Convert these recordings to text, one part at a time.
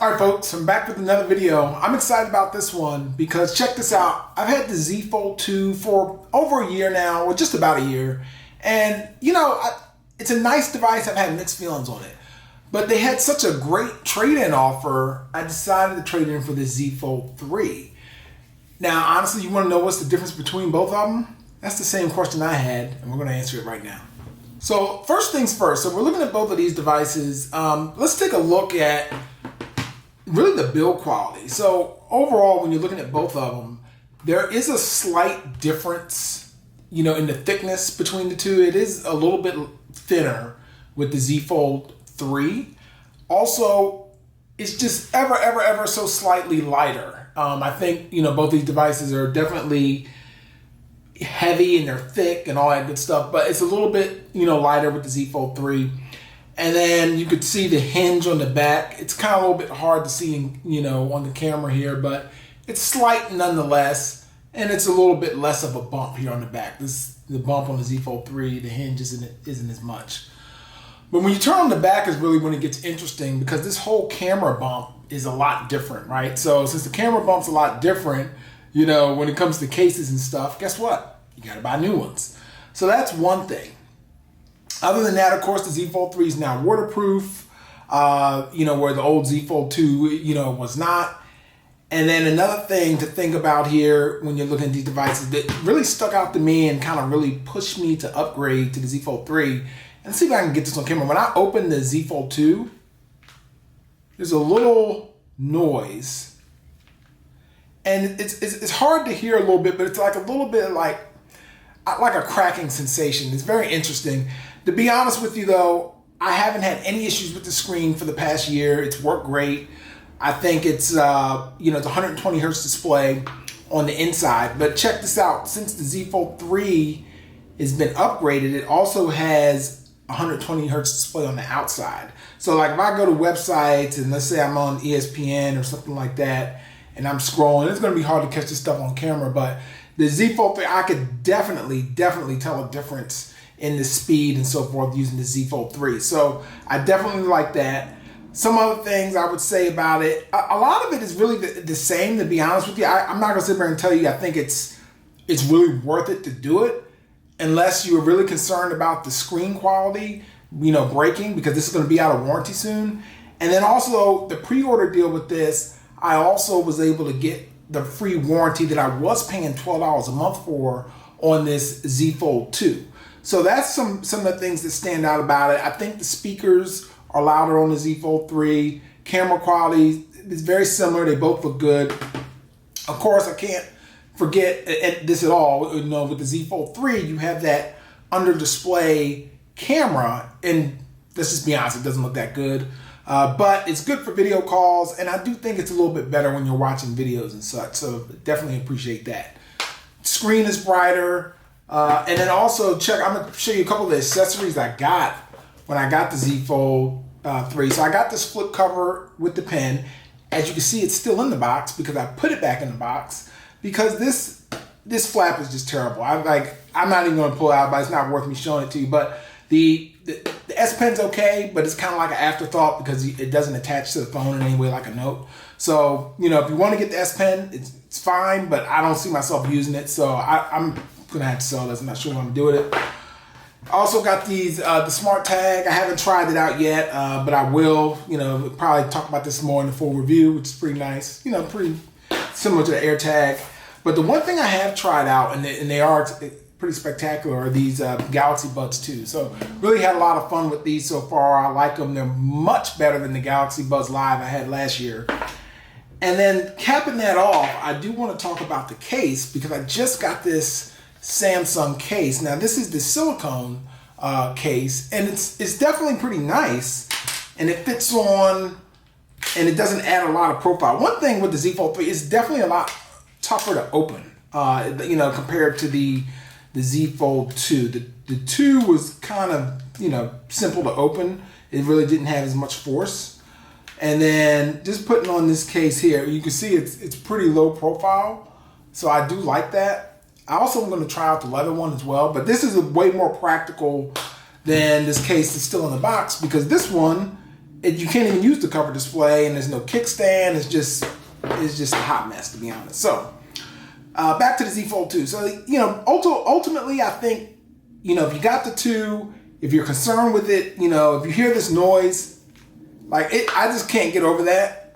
Alright folks, I'm back with another video. I'm excited about this one because check this out. I've had the Z Fold 2 for over a year now, or just about a year. And you know, it's a nice device. I've had mixed feelings on it. But they had such a great trade-in offer, I decided to trade in for the Z Fold 3. Now, honestly, you want to know what's the difference between both of them? That's the same question I had, and we're going to answer it right now. So first things first, so we're looking at both of these devices. Let's take a look at really the build quality. So overall, when you're looking at both of them, there is a slight difference, you know, in the thickness between the two. It is a little bit thinner with the Z Fold 3. Also, it's just ever so slightly lighter. I think, you know, both these devices are definitely heavy and they're thick and all that good stuff, but it's a little bit, you know, lighter with the Z Fold 3. And then you could see the hinge on the back. It's kind of a little bit hard to see, you know, on the camera here, but it's slight nonetheless. And it's a little bit less of a bump here on the back. The bump on the Z Fold 3, the hinge isn't as much. But when you turn on the back is really when it gets interesting, because this whole camera bump is a lot different, right? So since the camera bump's a lot different, you know, when it comes to cases and stuff, guess what? You gotta buy new ones. So that's one thing. Other than that, of course, the Z Fold 3 is now waterproof, you know, where the old Z Fold 2, you know, was not. And then another thing to think about here when you're looking at these devices that really stuck out to me and kind of really pushed me to upgrade to the Z Fold 3. And see if I can get this on camera. When I open the Z Fold 2, there's a little noise. And it's hard to hear a little bit, but it's like a little bit like a cracking sensation. It's very interesting. To be honest with you though, I haven't had any issues with the screen for the past year. It's worked great. I think it's, you know, it's 120 hertz display on the inside. But check this out. Since the Z Fold 3 has been upgraded, it also has 120 hertz display on the outside. So like if I go to websites and let's say I'm on ESPN or something like that and I'm scrolling, it's going to be hard to catch this stuff on camera, but the Z Fold 3, I could definitely tell a difference in the speed and so forth using the Z Fold 3. So I definitely like that. Some other things I would say about it, a lot of it is really the same, to be honest with you. I'm not going to sit there and tell you I think it's really worth it to do it, unless you're really concerned about the screen quality, you know, breaking, because this is going to be out of warranty soon. And then also the pre-order deal with this, I also was able to get the free warranty that I was paying $12 a month for on this Z Fold 2. So that's some of the things that stand out about it. I think the speakers are louder on the Z Fold 3. Camera quality is very similar. They both look good. Of course, I can't forget this at all. You know, with the Z Fold 3, you have that under display camera, and let's just be honest, it doesn't look that good. But it's good for video calls, and I do think it's a little bit better when you're watching videos and such. So definitely appreciate that. Screen is brighter, and then also I'm gonna show you a couple of the accessories I got when I got the Z Fold 3. So I got this flip cover with the pen. As you can see, it's still in the box because I put it back in the box. Because this flap is just terrible. I'm not even going to pull it out, but it's not worth me showing it to you. But the S Pen's okay, but it's kind of like an afterthought because it doesn't attach to the phone in any way like a Note. So, you know, if you want to get the S Pen, it's fine, but I don't see myself using it. So I'm going to have to sell this. I'm not sure what I'm going to do with it. I also got these, the Smart Tag. I haven't tried it out yet, but I will. You know, probably talk about this more in the full review, which is pretty nice. You know, pretty similar to the AirTag. But the one thing I have tried out, and they are pretty spectacular, are these Galaxy Buds 2. So really had a lot of fun with these so far. I like them. They're much better than the Galaxy Buds Live I had last year. And then capping that off, I do want to talk about the case because I just got this Samsung case. Now this is the silicone case, and it's definitely pretty nice, and it fits on, and it doesn't add a lot of profile. One thing with the Z Fold 3 is definitely a lot tougher to open, you know, compared to the Z Fold 2. The 2 was kind of, you know, simple to open. It really didn't have as much force. And then just putting on this case here, you can see it's pretty low profile. So I do like that. I also am going to try out the leather one as well, but this is way more practical than this case that's still in the box, because this one you can't even use the cover display, and there's no kickstand. It's just a hot mess, to be honest. So back to the Z Fold 2. So, you know, ultimately, I think, you know, if you got the 2, if you're concerned with it, you know, if you hear this noise, like I just can't get over that.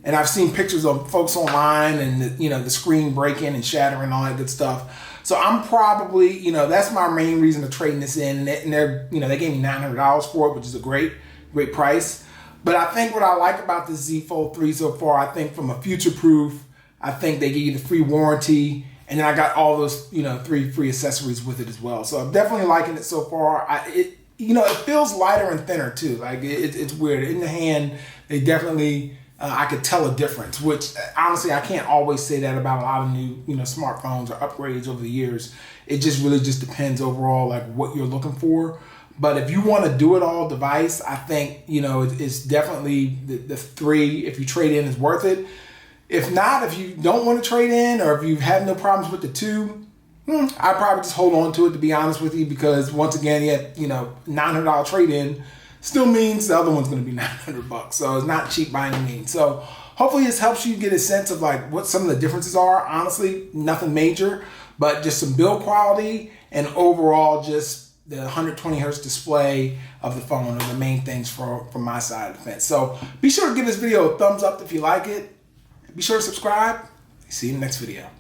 And I've seen pictures of folks online and, you know, the screen breaking and shattering and all that good stuff. So I'm probably, you know, that's my main reason to trade this in. And they're, you know, they gave me $900 for it, which is a great price. But I think what I like about the Z Fold 3 so far, I think from a future-proof, I think they give you the free warranty. And then I got all those, you know, 3 free accessories with it as well. So I'm definitely liking it so far. You know, it feels lighter and thinner too. Like it's weird. In the hand, they definitely, I could tell a difference, which honestly, I can't always say that about a lot of new, you know, smartphones or upgrades over the years. It just really just depends overall, like what you're looking for. But if you want to do it all device, I think, you know, it's definitely the 3, if you trade in, is worth it. If not, if you don't want to trade in, or if you have no problems with the 2, I'd probably just hold on to it, to be honest with you, because once again, you know, $900 trade-in still means the other one's going to be $900, so it's not cheap by any means. So hopefully this helps you get a sense of like what some of the differences are. Honestly, nothing major, but just some build quality and overall just the 120 hertz display of the phone are the main things from my side of the fence. So be sure to give this video a thumbs up if you like it. Be sure to subscribe. See you in the next video.